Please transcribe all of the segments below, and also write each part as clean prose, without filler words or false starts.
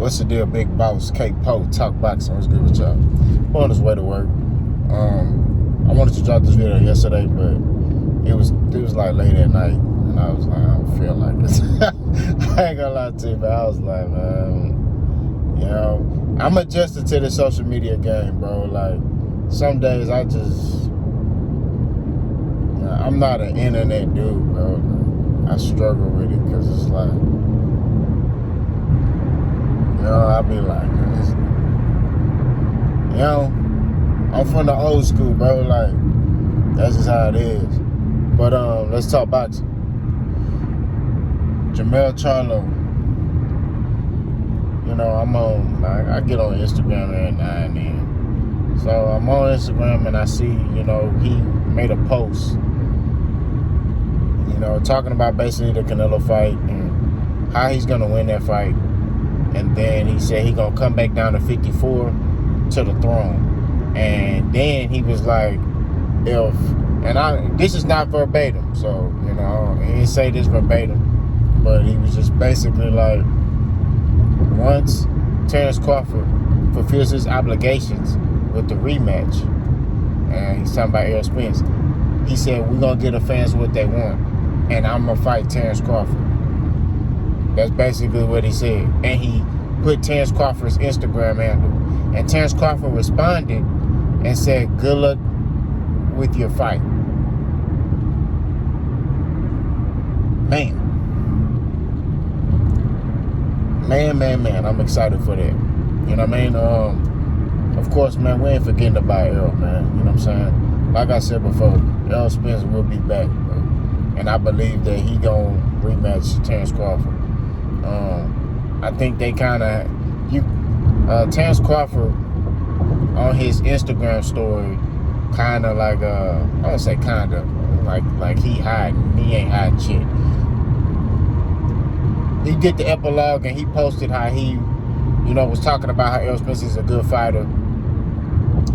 What's the deal, big boss? K-Po, talk boxing. What's good with y'all? I'm on his way to work. I wanted to drop this video yesterday, but it was like late at night, and I was like, I don't feel like this. I ain't gonna lie to you, but I was like, man, you know, I'm adjusted to the social media game, bro. Like, some days I just, I'm not an internet dude, bro. I struggle with it because it's like, you know, I'll be like, you know, I'm from the old school, bro. Like, that's just how it is. But let's talk boxing. Jermell Charlo. You know, I get on Instagram every now and then. So I'm on Instagram and I see, you know, he made a post, you know, talking about basically the Canelo fight and how he's gonna win that fight. And then he said he gonna come back down to 54 to the throne. And then he was like, this is not verbatim, so, you know, he didn't say this verbatim, but he was just basically like, once Terence Crawford fulfills his obligations with the rematch, and he's talking about Errol Spence, he said, we're gonna give the fans what they want, and I'm gonna fight Terence Crawford. That's basically what he said. And he put Terence Crawford's Instagram handle. And Terence Crawford responded and said, good luck with your fight. Man. I'm excited for that. You know what I mean? Of course, man, we ain't forgetting about Errol, man. You know what I'm saying? Like I said before, Errol Spence will be back, bro. And I believe that he gonna rematch Terence Crawford. I think they kind of, Terence Crawford on his Instagram story, kind of like, I don't say kind of, like he hiding. He ain't hiding shit. He did the epilogue and he posted how he, you know, was talking about how Errol Spence is a good fighter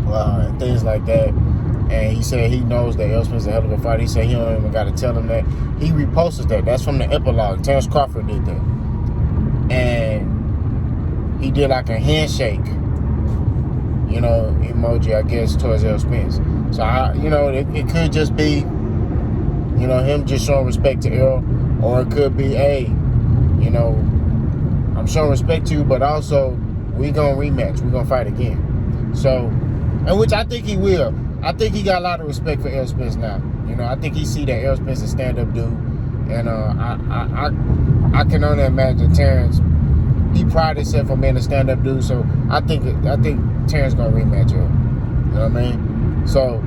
and things like that. And he said he knows that Errol Spence is a hell of a fighter. He said he don't even got to tell him that. He reposted that. That's from the epilogue. Terence Crawford did that. And he did like a handshake, you know, emoji, I guess, towards Errol Spence. So, you know, it could just be, you know, him just showing respect to Errol. Or it could be, hey, you know, I'm showing respect to you, but also we going to rematch. We're going to fight again. So, and which I think he will. I think he got a lot of respect for Errol Spence now. You know, I think he see that Errol Spence is a stand-up dude. And I can only imagine Terence, he prided himself on being a stand-up dude, so I think Terence gonna rematch him. You know what I mean? So,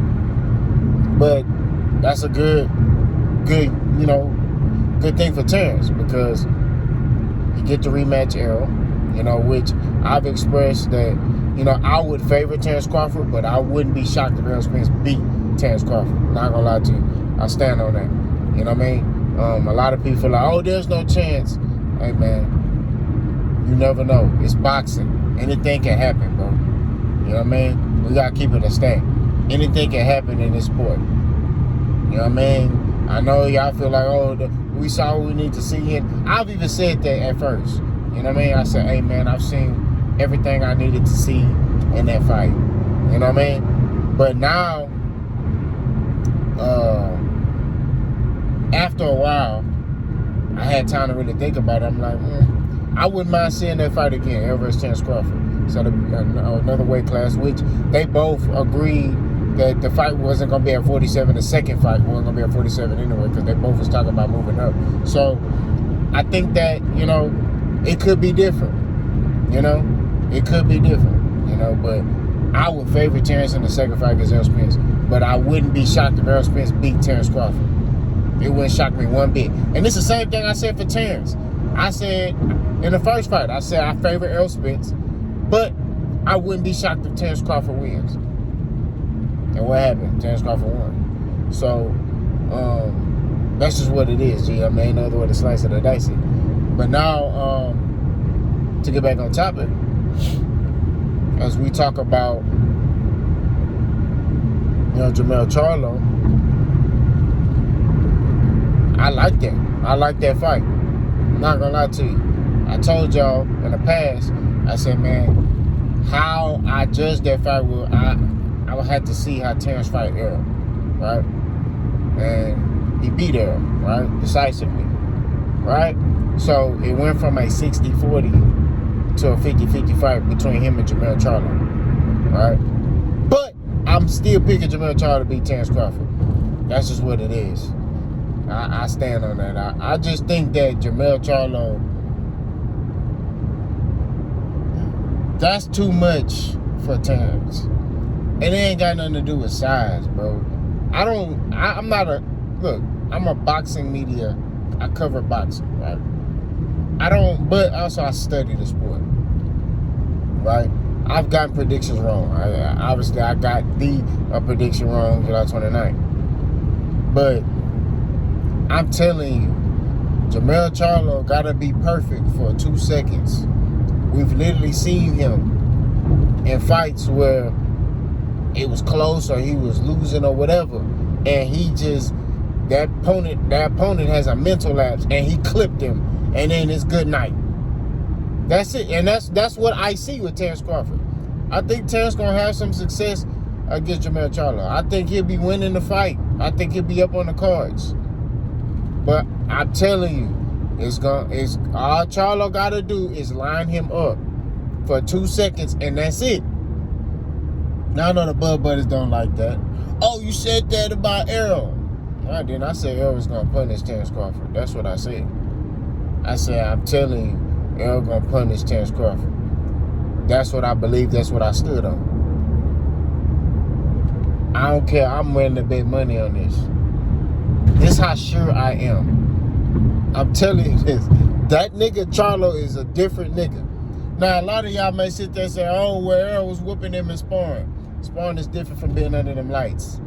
but that's a good, you know, good thing for Terence because he get to rematch Errol, you know, which I've expressed that, you know, I would favor Terence Crawford, but I wouldn't be shocked if Errol Spence beat Terence Crawford. Not gonna lie to you. I stand on that. You know what I mean? A lot of people are like, oh, there's no chance. Hey, man, you never know. It's boxing. Anything can happen, bro. You know what I mean? We got to keep it a stack. Anything can happen in this sport. You know what I mean? I know y'all feel like, oh, we saw what we need to see. And I've even said that at first. You know what I mean? I said, hey, man, I've seen everything I needed to see in that fight. You know what I mean? But now, after a while, I had time to really think about it. I'm like, I wouldn't mind seeing that fight again, Errol versus Terence Crawford. So another weight class, which they both agreed that the fight wasn't going to be at 47. The second fight wasn't going to be at 47 anyway, because they both was talking about moving up. So I think that, you know, it could be different. You know, it could be different. You know, but I would favor Terence in the second fight against Errol Spence. But I wouldn't be shocked if Errol Spence beat Terence Crawford. It wouldn't shock me one bit. And it's the same thing I said for Terence. I said in the first fight, I said I favor Errol Spence, but I wouldn't be shocked if Terence Crawford wins. And what happened? Terence Crawford won. So that's just what it is, G. I mean, ain't no other way to slice it or dice it. But now, to get back on topic, as we talk about, you know, Jermell Charlo, I like that. I like that fight. I'm not gonna lie to you. I told y'all in the past I said, man, how I judge that fight I would have to see how Terence fight Errol, right? And he beat Errol, right? Decisively, right? So it went from a 60-40 to a 50-50 fight between him and Jermell Charlo, right? But I'm still picking Jermell Charlo to beat Terence Crawford. That's just what it is. I stand on that. I just think that Jermell Charlo, that's too much for Terence. It ain't got nothing to do with size, bro. I'm not a, look, I'm a boxing media. I cover boxing, right? But also I study the sport, right? I've gotten predictions wrong. Obviously, I got the prediction wrong July 29th. But I'm telling you, Jermell Charlo got to be perfect for 2 seconds. We've literally seen him in fights where it was close or he was losing or whatever, and he just, that opponent has a mental lapse and he clipped him, and then it's good night. That's it. And that's what I see with Terence Crawford. I think Terence gonna have some success against Jermell Charlo. I think he'll be winning the fight. I think he'll be up on the cards. But I'm telling you, all Charlo gotta do is line him up for 2 seconds, and that's it. Now I know the Bud Buddies don't like that. Oh, you said that about Errol. No, I didn't. I said Errol was gonna punish Terence Crawford. That's what I said. I said, I'm telling you, Errol gonna punish Terence Crawford. That's what I believe. That's what I stood on. I don't care. I'm willing to bet money on this. This is how sure I am. I'm telling you this. That nigga Charlo is a different nigga. Now, a lot of y'all may sit there and say, oh, well, Errol was whooping him in sparring. Sparring is different from being under them lights.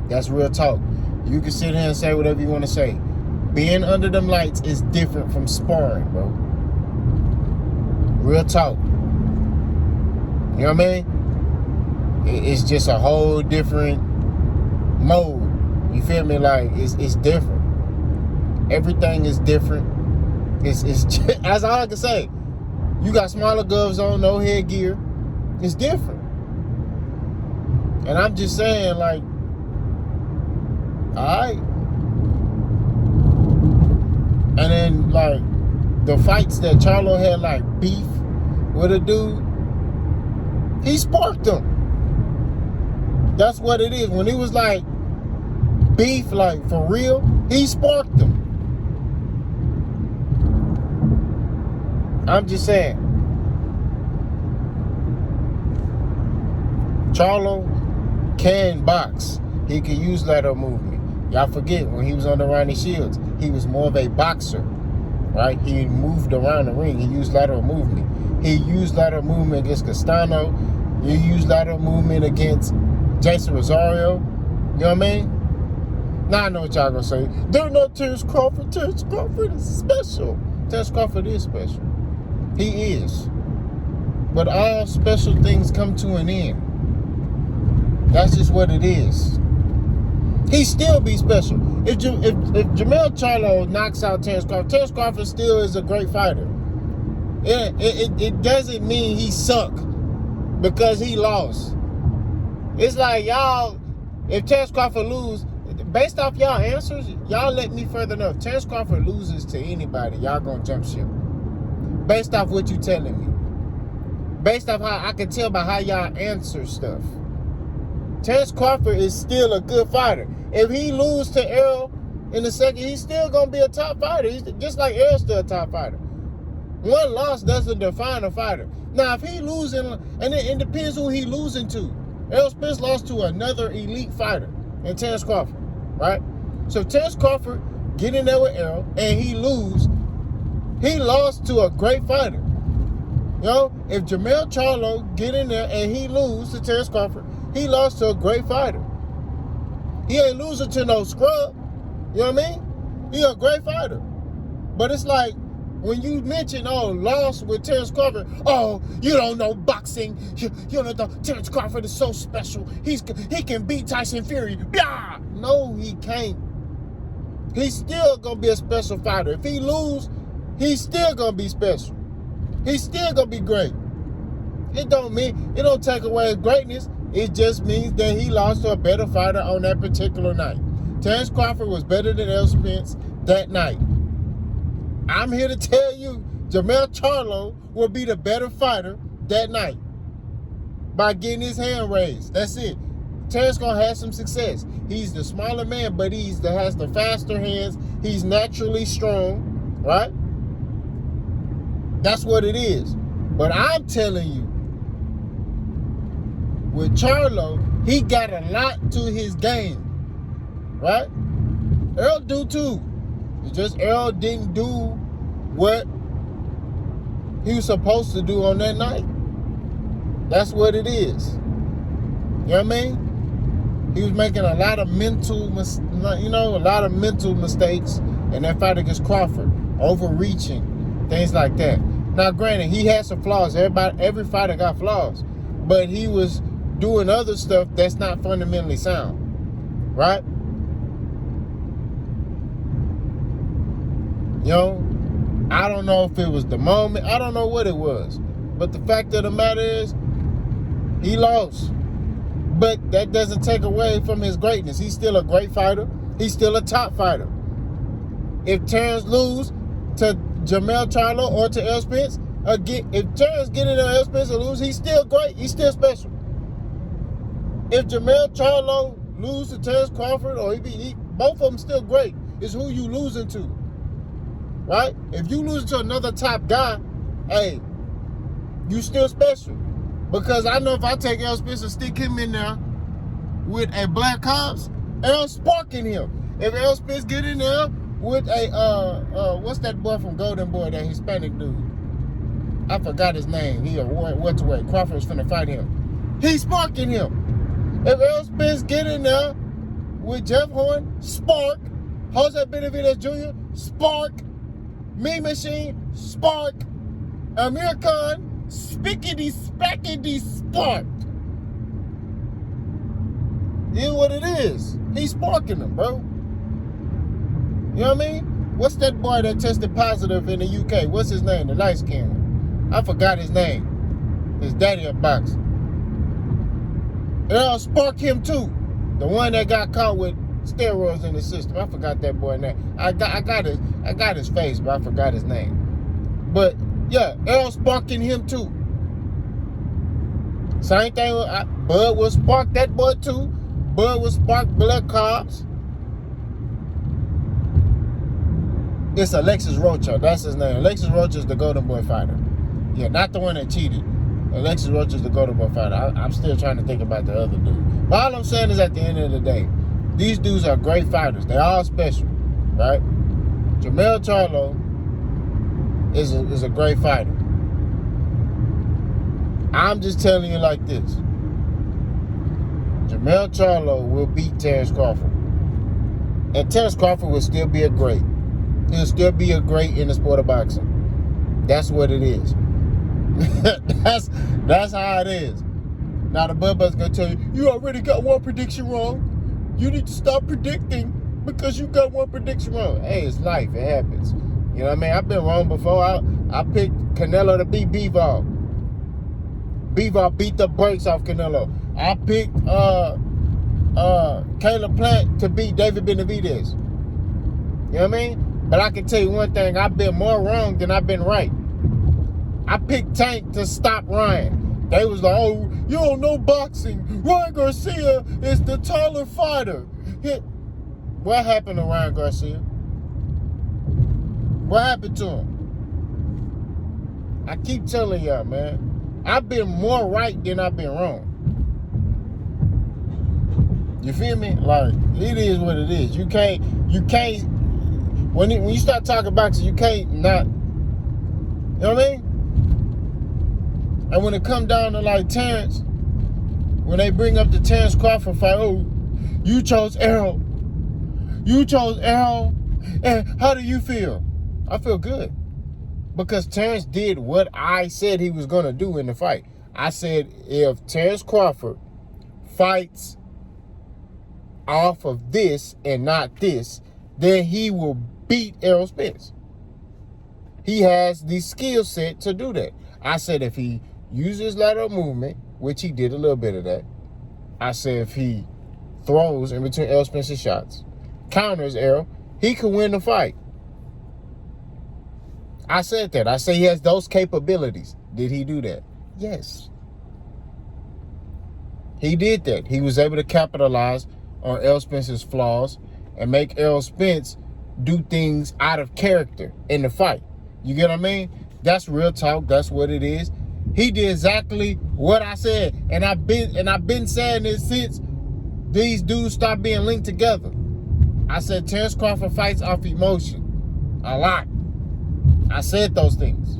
That's real talk. You can sit here and say whatever you want to say. Being under them lights is different from sparring, bro. Real talk. You know what I mean? It's just a whole different mode. You feel me? Like, it's different. Everything is different. It's just, that's all I can say. You got smaller gloves on, no headgear. It's different. And I'm just saying, like, alright. And then, like, the fights that Charlo had, like, beef with a dude, he sparked him. That's what it is. When he was, like, beef, like, for real, he sparked him. I'm just saying. Charlo can box. He can use lateral movement. Y'all forget, when he was under Ronnie Shields, he was more of a boxer, right? He moved around the ring. He used lateral movement. He used lateral movement against Castano. He used lateral movement against Jason Rosario. You know what I mean? Now I know what y'all gonna say. They're not Terence Crawford. Terence Crawford is special. Terence Crawford is special. He is. But all special things come to an end. That's just what it is. He still be special. If Jermell Charlo knocks out Terence Crawford still is a great fighter. It doesn't mean he suck because he lost. It's like y'all, if Terence Crawford lose, based off y'all answers, y'all let me further know. If Terence Crawford loses to anybody, y'all gonna jump ship. Based off what you telling me. Based off how I can tell by how y'all answer stuff. Terence Crawford is still a good fighter. If he loses to Errol in the second, he's still going to be a top fighter. He's just like Errol's still a top fighter. One loss doesn't define a fighter. Now, if he losing, and it depends who he losing to. Errol Spence lost to another elite fighter in Terence Crawford, right? So if Terence Crawford get in there with Errol and he lose, he lost to a great fighter. You know, if Jermell Charlo get in there and he lose to Terence Crawford, he lost to a great fighter. He ain't losing to no scrub. You know what I mean? He a great fighter. But it's like, when you mention, loss with Terence Crawford, you don't know boxing. You don't know Terence Crawford is so special. He can beat Tyson Fury. Blah! No, he can't. He's still going to be a special fighter. If he lose, he's still going to be special. He's still gonna be great. It don't take away his greatness. It just means that he lost to a better fighter on that particular night. Terence Crawford was better than Errol Spence that night. I'm here to tell you, Jermell Charlo will be the better fighter that night by getting his hand raised. That's it. Terence gonna have some success. He's the smaller man, but has the faster hands. He's naturally strong, right? That's what it is. But I'm telling you, with Charlo, he got a lot to his game, right? Errol do too. It's just Errol didn't do what he was supposed to do on that night. That's what it is. You know what I mean? He was making a lot of mental mistakes in that fight against Crawford, overreaching, things like that. Now, granted, he had some flaws. Every fighter got flaws, but he was doing other stuff that's not fundamentally sound, right? You know, I don't know if it was the moment. I don't know what it was. But the fact of the matter is, he lost. But that doesn't take away from his greatness. He's still a great fighter. He's still a top fighter. If Terence lose to Jermell Charlo or to Errol Spence, if Terence get in Errol Spence and lose, he's still great. He's still special. If Jermell Charlo lose to Terence Crawford, or both of them still great. It's who you losing to, right? If you lose to another top guy, hey, you still special. Because I know if I take Errol Spence and stick him in there with a Black Ops, Errol's sparking him. If Errol Spence get in there with a what's that boy from Golden Boy, that Hispanic dude? I forgot his name. He a welterweight. Crawford's finna fight him. He's sparking him. If Errol Spence get in there with Jeff Horn, spark. Jose Benavidez Jr., spark. Mean Machine, spark. Amir Khan, spickety, spackety, spark. It is what it is. He's sparking them, bro. You know what I mean? What's that boy that tested positive in the UK? What's his name? The light skin one. I forgot his name. His daddy a boxer. And I'll spark him too. The one that got caught with steroids in the system. I forgot that boy's name. I got his face, but I forgot his name. But yeah, Errol sparking him too. Same thing with Bud will spark that boy too. Bud will spark Black Ops. It's Alexis Rocha. That's his name. Alexis Rocha is the Golden Boy fighter. Yeah, not the one that cheated. Alexis Rocha is the Golden Boy fighter. I'm still trying to think about the other dude. But all I'm saying is, at the end of the day, these dudes are great fighters. They're all special, right? Jermell Charlo is a great fighter. I'm just telling you like this. Jermell Charlo will beat Terence Crawford. And Terence Crawford will still be a great. He'll still be a great in the sport of boxing. That's what it is. That's how it is. Now the Bubba's gonna tell you, you already got one prediction wrong. You need to stop predicting because you got one prediction wrong. Hey, it's life. It happens. You know what I mean? I've been wrong before. I picked Canelo to beat Bivol. Bivol beat the brakes off Canelo. I picked Caleb Plant to beat David Benavidez. You know what I mean? But I can tell you one thing. I've been more wrong than I've been right. I picked Tank to stop Ryan. They was like, oh, you don't know boxing. Ryan Garcia is the taller fighter. What happened to Ryan Garcia? What happened to him? I keep telling y'all, man. I've been more right than I've been wrong. You feel me? Like, it is what it is. You can't, when you start talking boxing, you can't not, you know what I mean? And when it come down to like Terence, when they bring up the Terence Crawford fight, oh, you chose Errol. You chose Errol. And how do you feel? I feel good. Because Terence did what I said he was going to do in the fight. I said if Terence Crawford fights off of this and not this, then he will beat Errol Spence. he has the skill set to do that. I said if he uses lateral movement, which he did a little bit of that. I said if he throws in between Errol Spence's shots, counters Errol, he could win the fight. I said that. I said he has those capabilities. Did he do that? Yes. He did that. He was able to capitalize on Errol Spence's flaws and make Errol Spence do things out of character in the fight. You get what I mean? That's real talk. That's what it is. He did exactly what I said. And I've been saying this since these dudes stopped being linked together. I said Terence Crawford fights off emotion. A lot. I said those things.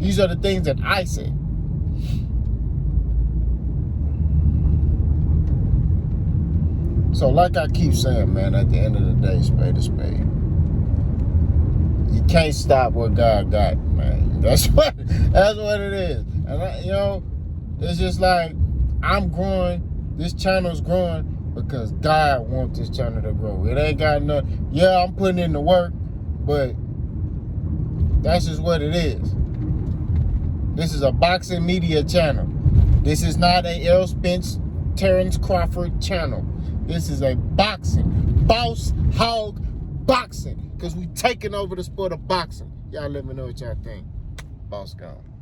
These are the things that I said. So like I keep saying, man, at the end of the day, spade to spade. You can't stop what God got, man. That's what it is. And it's just like I'm growing. This channel's growing because God wants this channel to grow. It ain't got nothing. Yeah, I'm putting in the work, but that's just what it is. This is a boxing media channel. This is not a Errol Spence, Terence Crawford channel. This is a boxing, boss hog boxing, because we taking over the sport of boxing. Y'all let me know what y'all think. Boss gone.